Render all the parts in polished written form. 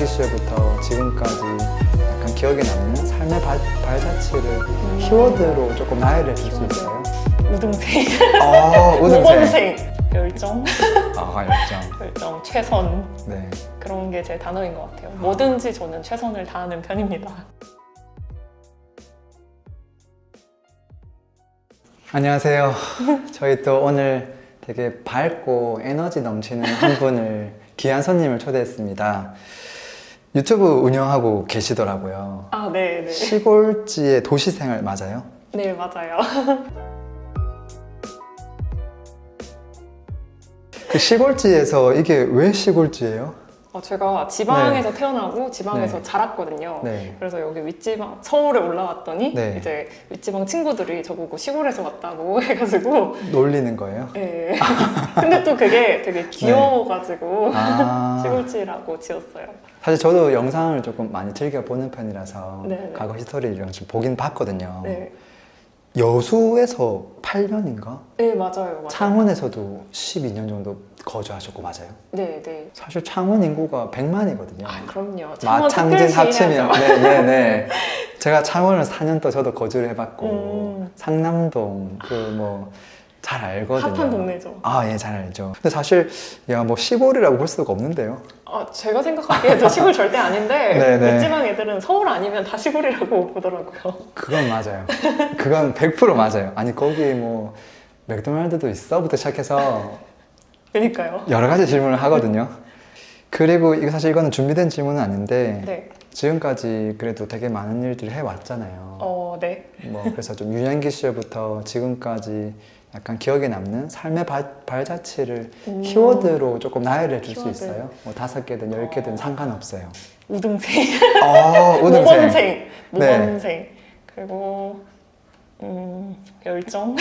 유년기 시절부터 지금까지 약간 기억에 남는 삶의 발자취를 키워드로 조금 나열해 줄 수 있어요? 우등생, 우등생. 모범생, 열정, 열정. 열정, 최선 네. 그런 게 제 단어인 것 같아요. 뭐든지 저는 최선을 다하는 편입니다. 안녕하세요. 저희 또 오늘 되게 밝고 에너지 넘치는 한 분을 귀한 손님을 초대했습니다. 유튜브 운영하고 계시더라고요. 아, 네. 시골지의 도시생활 맞아요? 네, 맞아요. 그 시골지에서 이게 왜 시골지예요? 제가 지방에서 태어나고 지방에서 네. 자랐거든요. 네. 그래서 여기 윗지방, 서울에 올라왔더니 네. 이제 윗지방 친구들이 저보고 시골에서 왔다고 해가지고 놀리는 거예요? 네. 근데 또 그게 되게 귀여워가지고 아. 시골지라고 지었어요. 사실 저도 영상을 조금 많이 즐겨 보는 편이라서 네. 과거 히스토리 이런 좀 보긴 봤거든요. 네. 여수에서 8년인가? 네, 맞아요. 창원에서도 12년 정도 거주하셨고 맞아요? 네. 사실 창원 인구가 100만이거든요. 아, 그럼요. 창원 마창진 특별시 합치면 해야죠. 네네네. 제가 창원을 4년 또 저도 거주를 해봤고 상남동 잘 알거든요. 핫한 동네죠. 예, 잘 알죠. 근데 사실 시골이라고 볼 수가 없는데요. 제가 생각하기에도 시골 절대 아닌데 네네. 윗지방 애들은 서울 아니면 다 시골이라고 보더라고요. 그건 맞아요. 그건 100% 맞아요. 아니 거기 맥도날드도 있어부터 시작해서 그러니까요. 여러 가지 질문을 하거든요. 그리고 사실 이거는 준비된 질문은 아닌데 네. 지금까지 그래도 되게 많은 일들을 해왔잖아요. 네. 그래서 좀 유년기 시절부터 지금까지 약간 기억에 남는 삶의 발자취를 키워드로 조금 나열해 줄 수 키워드. 있어요? 5개든 10개든 상관없어요. 우등생, 우등생. 모범생, 그리고 열정,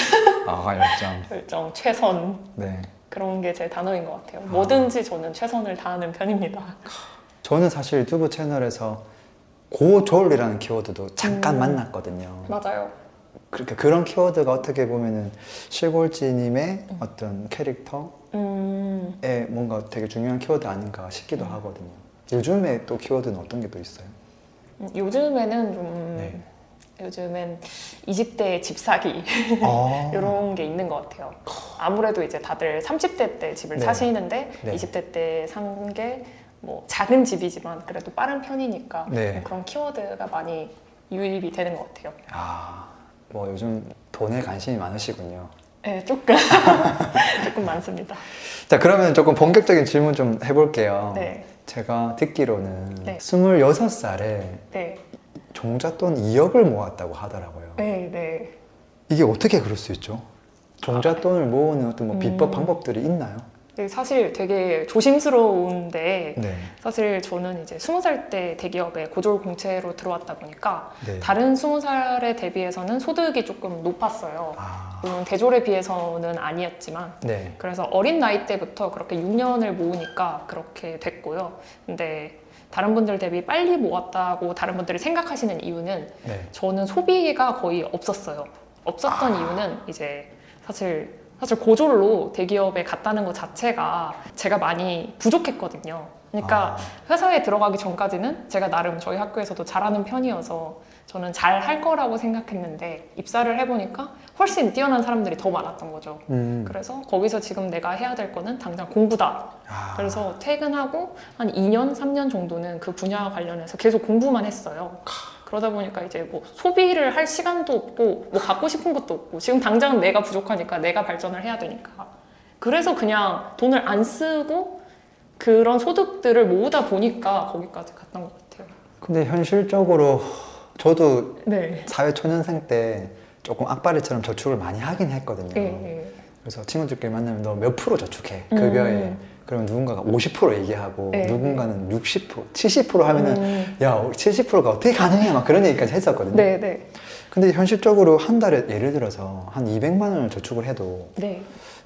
열정. 열정, 최선 네. 그런 게 제 단어인 것 같아요. 뭐든지 저는 최선을 다하는 편입니다. 저는 사실 유튜브 채널에서 고졸이라는 키워드도 잠깐 만났거든요. 맞아요. 그러니까 그런 키워드가 어떻게 보면은 시골지님의 어떤 캐릭터에 뭔가 되게 중요한 키워드 아닌가 싶기도 하거든요. 요즘에 또 키워드는 어떤 게 또 있어요? 요즘에는 좀 네. 요즘엔 20대 집 사기 아. 이런 게 있는 것 같아요. 아무래도 이제 다들 30대 때 집을 네. 사시는데 네. 20대 때 산 게 작은 집이지만 그래도 빠른 편이니까 네. 그런 키워드가 많이 유입이 되는 것 같아요. 요즘 돈에 관심이 많으시군요. 네, 조금 조금 많습니다. 자, 그러면 조금 본격적인 질문 좀 해볼게요. 네. 제가 듣기로는 네. 26살에 네, 종잣돈 2억을 모았다고 하더라고요. 네. 이게 어떻게 그럴 수 있죠? 종잣돈을 모으는 어떤 비법 방법들이 있나요? 네, 사실 되게 조심스러운데 네. 사실 저는 이제 20살 때 대기업에 고졸 공채로 들어왔다 보니까 네. 다른 20살에 대비해서는 소득이 조금 높았어요. 물론 대졸에 비해서는 아니었지만 네. 그래서 어린 나이 때부터 그렇게 6년을 모으니까 그렇게 됐고요. 근데 다른 분들 대비 빨리 모았다고 다른 분들이 생각하시는 이유는 네. 저는 소비가 거의 없었어요. 없었던 이유는 이제 사실 고졸로 대기업에 갔다는 것 자체가 제가 많이 부족했거든요. 그러니까 회사에 들어가기 전까지는 제가 나름 저희 학교에서도 잘하는 편이어서 저는 잘 할 거라고 생각했는데 입사를 해보니까 훨씬 뛰어난 사람들이 더 많았던 거죠. 그래서 거기서 지금 내가 해야 될 거는 당장 공부다. 그래서 퇴근하고 한 2년, 3년 정도는 그 분야와 관련해서 계속 공부만 했어요. 그러다 보니까 이제 소비를 할 시간도 없고 갖고 싶은 것도 없고 지금 당장 내가 부족하니까 내가 발전을 해야 되니까 그래서 그냥 돈을 안 쓰고 그런 소득들을 모으다 보니까 거기까지 갔던 것 같아요. 근데 현실적으로 저도 네. 사회초년생 때 조금 악바리처럼 저축을 많이 하긴 했거든요. 네. 그래서 친구들끼리 만나면 너 몇 프로 저축해? 급여에. 그러면 누군가가 50% 얘기하고 네. 누군가는 60%, 70% 하면은 야 70%가 어떻게 가능해? 막 그런 얘기까지 했었거든요. 네. 근데 현실적으로 한 달에 예를 들어서 한 200만 원을 저축을 해도 네.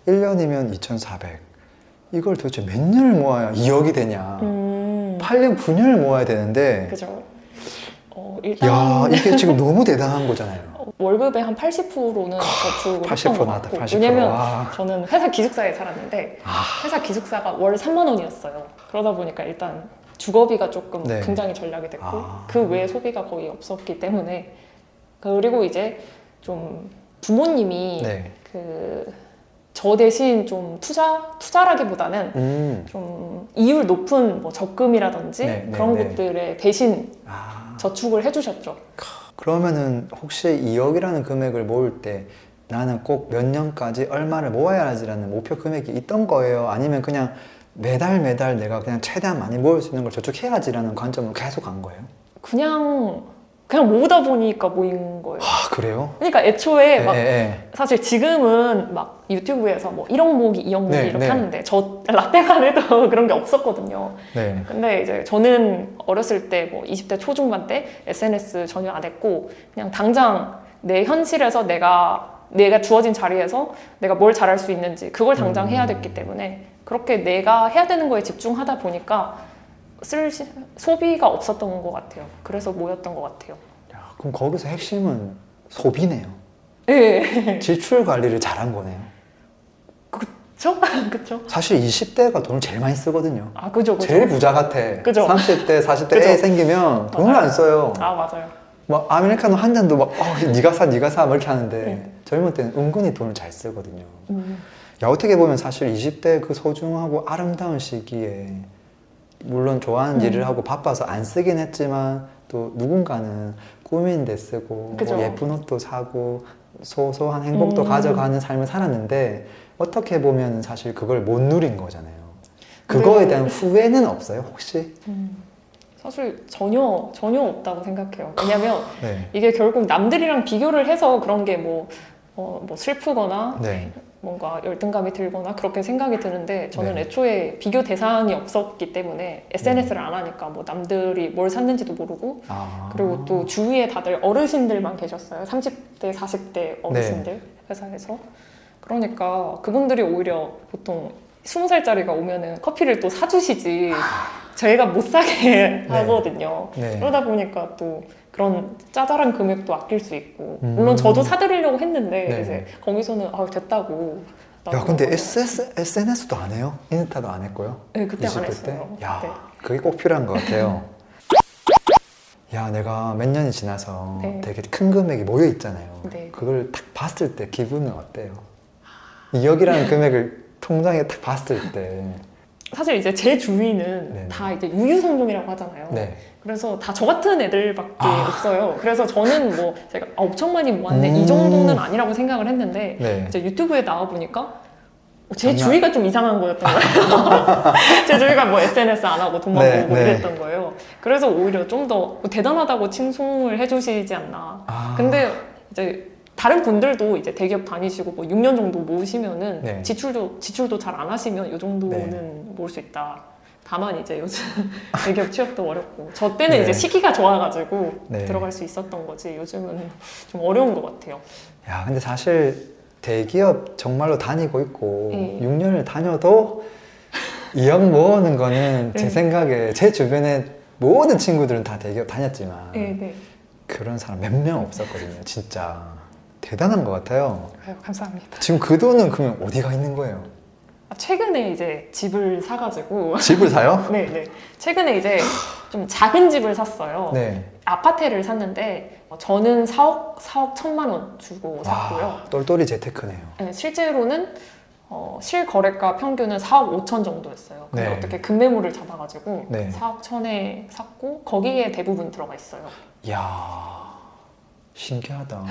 1년이면 2,400. 이걸 도대체 몇 년을 모아야 2억이 되냐? 8년, 9년을 모아야 되는데 그죠. 일단 야 이게 지금 너무 대단한 거잖아요. 월급의 한 80%는 저축을 80% 했던 것 나왔다, 같고 80%. 왜냐면 와. 저는 회사 기숙사에 살았는데 회사 기숙사가 월 3만 원이었어요. 그러다 보니까 일단 주거비가 조금 네. 굉장히 전략이 됐고 아. 그 외에 소비가 거의 없었기 때문에 그리고 이제 좀 부모님이 네. 저 대신 좀 투자라기보다는 좀 이율 높은 뭐 적금이라든지 네, 네, 그런 네. 것들에 대신 아. 저축을 해주셨죠. 그러면은 혹시 2억이라는 금액을 모을 때 나는 꼭 몇 년까지 얼마를 모아야지라는 목표 금액이 있던 거예요? 아니면 그냥 매달 내가 그냥 최대한 많이 모을 수 있는 걸 저축해야지라는 관점으로 계속 간 거예요? 그냥 모으다 보니까 모인 거예요. 아, 그래요? 그러니까 애초에 막 네. 사실 지금은 막 유튜브에서 뭐 1억 모으기, 2억 모으기 네, 이렇게 네. 하는데 저 라떼만 해도 그런 게 없었거든요. 네. 근데 이제 저는 어렸을 때 뭐 20대 초중반 때 SNS 전혀 안 했고 그냥 당장 내 현실에서 내가 주어진 자리에서 내가 뭘 잘할 수 있는지 그걸 당장 해야 됐기 때문에 그렇게 내가 해야 되는 거에 집중하다 보니까 소비가 없었던 것 같아요. 그래서 모였던 것 같아요. 야, 그럼 거기서 핵심은 소비네요. 네. 지출 관리를 잘한 거네요. 그쵸? 그쵸? 사실 20대가 돈을 제일 많이 쓰거든요. 아, 그죠. 제일 부자 같아. 그죠. 30대, 40대 그죠. 애 생기면 돈을 맞아요. 안 써요. 아, 맞아요. 막 아메리카노 한 잔도 막 네가 사 막 이렇게 하는데 네. 젊을 때는 은근히 돈을 잘 쓰거든요. 야, 어떻게 보면 사실 20대 그 소중하고 아름다운 시기에 물론 좋아하는 일을 하고 바빠서 안 쓰긴 했지만 또 누군가는 꾸미는데 쓰고 그죠. 뭐 예쁜 옷도 사고 소소한 행복도 가져가는 삶을 살았는데 어떻게 보면 사실 그걸 못 누린 거잖아요. 그거에 네. 대한 후회는 없어요, 혹시? 사실 전혀 없다고 생각해요. 왜냐면 네. 이게 결국 남들이랑 비교를 해서 그런 게 뭐 슬프거나 네. 뭔가 열등감이 들거나 그렇게 생각이 드는데 저는 네. 애초에 비교 대상이 없었기 때문에 SNS를 안 하니까 뭐 남들이 뭘 샀는지도 모르고 아. 그리고 또 주위에 다들 어르신들만 계셨어요. 30대, 40대 어르신들 회사에서. 그러니까 그분들이 오히려 보통 20살짜리가 오면은 커피를 또 사주시지 저희가 못 사게 하거든요. 네. 그러다 보니까 또 그런 짜잘한 금액도 아낄 수 있고 물론 저도 사드리려고 했는데 네. 이제 거기서는 됐다고. 야, 근데 SNS도 안 해요? 인스타도 안 했고요? 네, 그때 안 20대 했어요. 때? 야, 네. 그게 꼭 필요한 것 같아요. 야, 내가 몇 년이 지나서 네. 되게 큰 금액이 모여 있잖아요. 네. 그걸 딱 봤을 때 기분은 어때요? 2억이라는 금액을 통장에 딱 봤을 때. 사실 이제 제 주위는 네네. 다 이제 유유상종이라고 하잖아요. 네. 그래서 다 저 같은 애들밖에 없어요. 그래서 저는 뭐 제가 엄청 많이 모았네 이 음. 정도는 아니라고 생각을 했는데 네. 이제 유튜브에 나와 보니까 제 장난- 주위가 좀 이상한 거였던 거예요. 제 주위가 뭐 SNS 안 하고 돈만 네, 모으고 네. 이랬던 거예요. 그래서 오히려 좀 더 대단하다고 칭송을 해주시지 않나. 아. 근데 이제 다른 분들도 이제 대기업 다니시고 뭐 6년 정도 모으시면은 네. 지출도 잘 안 하시면 이 정도는 모을 수 있다. 다만 이제 요즘 대기업 취업도 어렵고 저 때는 네. 이제 시기가 좋아가지고 네. 들어갈 수 있었던 거지 요즘은 좀 어려운 것 같아요. 야, 근데 사실 대기업 정말로 다니고 있고 네. 6년을 다녀도 2억 모으는 거는 제 네. 생각에 제 주변에 모든 친구들은 다 대기업 다녔지만 네. 그런 사람 몇 명 없었거든요. 진짜 대단한 것 같아요. 아유, 감사합니다. 지금 그 돈은 그러면 어디가 있는 거예요? 최근에 이제 집을 사가지고 집을 사요? 네. 최근에 이제 좀 작은 집을 샀어요. 네. 아파트를 샀는데 저는 4억 1천만 원 주고 샀고요. 와, 똘똘이 재테크네요. 네, 실제로는 실거래가 평균은 4억 5천 정도였어요. 근데 네. 어떻게 급매물을 잡아가지고 네. 4억 천에 샀고 거기에 대부분 들어가 있어요. 이야, 신기하다.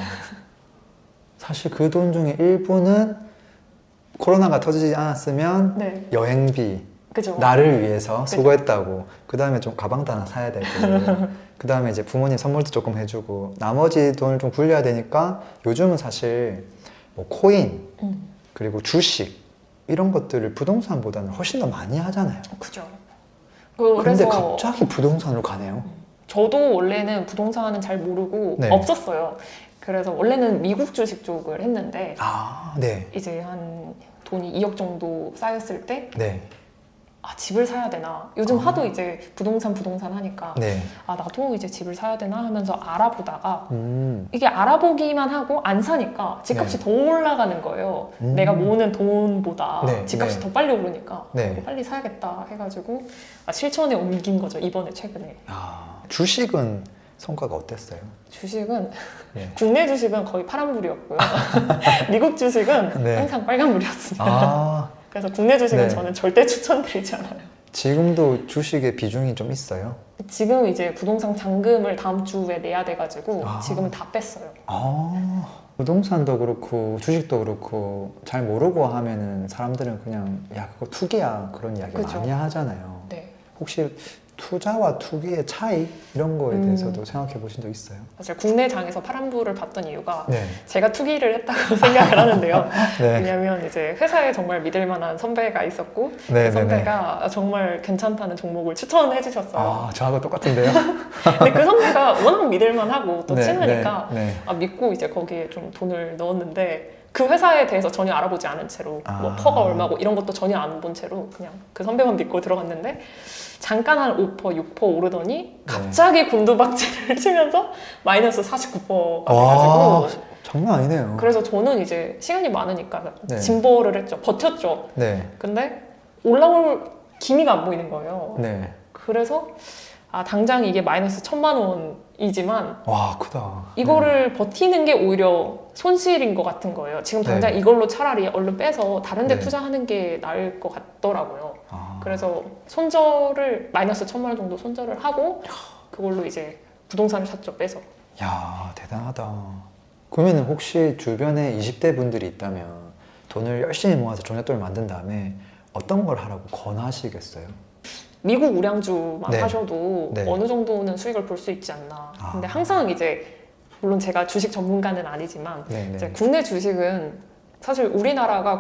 사실 그 돈 중에 일부는 코로나가 터지지 않았으면 네, 여행비, 그죠. 나를 위해서 그죠. 수고했다고. 그 다음에 좀 가방도 하나 사야 되고. 그 다음에 이제 부모님 선물도 조금 해주고. 나머지 돈을 좀 굴려야 되니까 요즘은 사실 뭐 코인, 그리고 주식 이런 것들을 부동산보다는 훨씬 더 많이 하잖아요. 그죠. 근데 그래서 갑자기 부동산으로 가네요. 저도 원래는 부동산은 잘 모르고 네. 없었어요. 그래서 원래는 미국 주식 쪽을 했는데 아, 네. 이제 한 돈이 2억 정도 쌓였을 때 네. 아, 집을 사야 되나? 요즘 하도 이제 부동산 하니까 네. 아, 나도 이제 집을 사야 되나 하면서 알아보다가 이게 알아보기만 하고 안 사니까 집값이 더 올라가는 거예요. 내가 모으는 돈보다 네, 집값이 네. 더 빨리 오르니까 네. 빨리 사야겠다 해가지고 실천에 옮긴 거죠, 이번에 최근에. 주식은 성과가 어땠어요? 주식은 네. 국내 주식은 거의 파란불이었고요. 미국 주식은 네. 항상 빨간불이었습니다. 아, 그래서 국내 주식은 네. 저는 절대 추천드리지 않아요. 지금도 주식의 비중이 좀 있어요? 지금 이제 부동산 잔금을 다음 주에 내야 돼가지고 아. 지금은 다 뺐어요. 부동산도 그렇고 주식도 그렇고 잘 모르고 하면은 사람들은 그냥 야 그거 투기야 그런 이야기 그죠. 많이 하잖아요. 네. 혹시 투자와 투기의 차이 이런 거에 대해서도 생각해 보신 적 있어요? 사실 국내 장에서 파란불을 봤던 이유가 네. 제가 투기를 했다고 생각을 하는데요. 네. 왜냐면 이제 회사에 정말 믿을 만한 선배가 있었고 네, 그 선배가 정말 괜찮다는 종목을 추천해 주셨어요. 저하고 똑같은데요? 근데 그 선배가 워낙 믿을 만하고 또 네, 친하니까 네. 믿고 이제 거기에 좀 돈을 넣었는데 그 회사에 대해서 전혀 알아보지 않은 채로 뭐 퍼가 얼마고 이런 것도 전혀 안 본 채로 그냥 그 선배만 믿고 들어갔는데 잠깐 한 5%, 6% 오르더니 갑자기 곤두박질을 치면서 마이너스 49%가 돼가지고 장난 아니네요. 그래서 저는 이제 시간이 많으니까 네. 진보를 했죠. 버텼죠. 네. 근데 올라올 기미가 안 보이는 거예요. 네. 그래서 당장 이게 마이너스 1,000만 원이지만 와 크다. 이거를 버티는 게 오히려 손실인 것 같은 거예요. 지금 당장 네. 이걸로 차라리 얼른 빼서 다른 데 네. 투자하는 게 나을 것 같더라고요. 그래서 손절을 마이너스 1,000만 원 정도 손절을 하고 그걸로 이제 부동산을 샀죠. 빼서. 야 대단하다. 그러면 혹시 주변에 20대 분들이 있다면 돈을 열심히 모아서 종잣돈을 만든 다음에 어떤 걸 하라고 권하시겠어요? 미국 우량주만 네. 하셔도 네. 어느 정도는 수익을 볼 수 있지 않나. 근데 항상 이제 물론 제가 주식 전문가는 아니지만 네네. 이제 국내 주식은 사실 우리나라가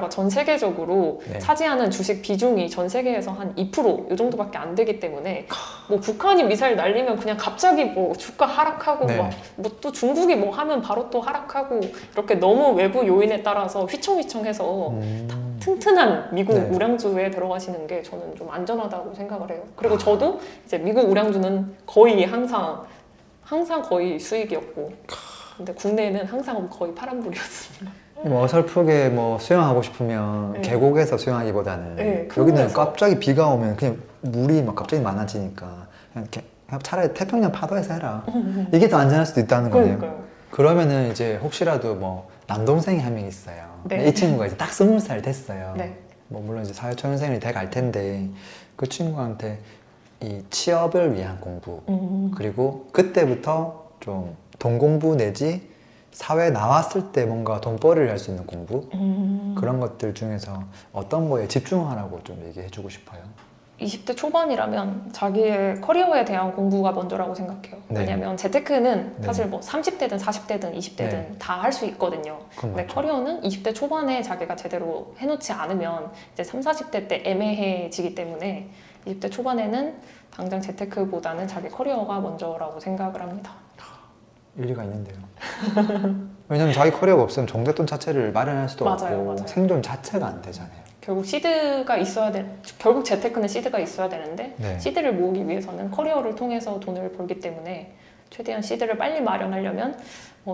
전 세계적으로 네. 차지하는 주식 비중이 전 세계에서 한 2%이 정도밖에 안 되기 때문에 뭐 북한이 미사일 날리면 그냥 갑자기 뭐 주가 하락하고 네. 뭐 또 중국이 뭐 하면 바로 또 하락하고 이렇게 너무 외부 요인에 따라서 휘청휘청해서 튼튼한 미국 네. 우량주에 들어가시는 게 저는 좀 안전하다고 생각을 해요. 그리고 저도 이제 미국 우량주는 거의 항상 거의 수익이었고 근데 국내는 항상 거의 파란불이었습니다. 뭐 어설프게 뭐 수영하고 싶으면 네. 계곡에서 수영하기보다는 네, 큰 여기는 물에서. 갑자기 비가 오면 그냥 물이 막 갑자기 많아지니까 그냥 차라리 태평양 파도에서 해라. 이게 더 안전할 수도 있다는 거네요. 그러니까요. 그러면은 이제 혹시라도 뭐 남동생이 한 명 있어요. 네. 이 친구가 이제 딱 20살 됐어요. 네. 뭐 물론 이제 사회초년생이 돼 갈 텐데 그 친구한테 이 취업을 위한 공부 그리고 그때부터 좀 돈 공부 내지 사회에 나왔을 때 뭔가 돈벌이를 할 수 있는 공부 그런 것들 중에서 어떤 거에 집중하라고 좀 얘기해 주고 싶어요. 20대 초반이라면 자기의 커리어에 대한 공부가 먼저라고 생각해요. 네. 왜냐면 재테크는 네. 사실 뭐 30대든 40대든 20대든 네. 다 할 수 있거든요. 그건 근데 맞죠. 커리어는 20대 초반에 자기가 제대로 해놓지 않으면 이제 30, 40대 때 애매해지기 때문에 20대 초반에는 당장 재테크보다는 자기 커리어가 먼저라고 생각을 합니다. 일리가 있는데요. 왜냐면 자기 커리어가 없으면 종잣돈 자체를 마련할 수도 맞아요, 없고 맞아요. 생존 자체가 안 되잖아요. 결국 결국 재테크는 시드가 있어야 되는데 네. 시드를 모으기 위해서는 커리어를 통해서 돈을 벌기 때문에 최대한 시드를 빨리 마련하려면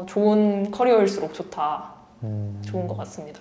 좋은 커리어일수록 좋은 것 같습니다.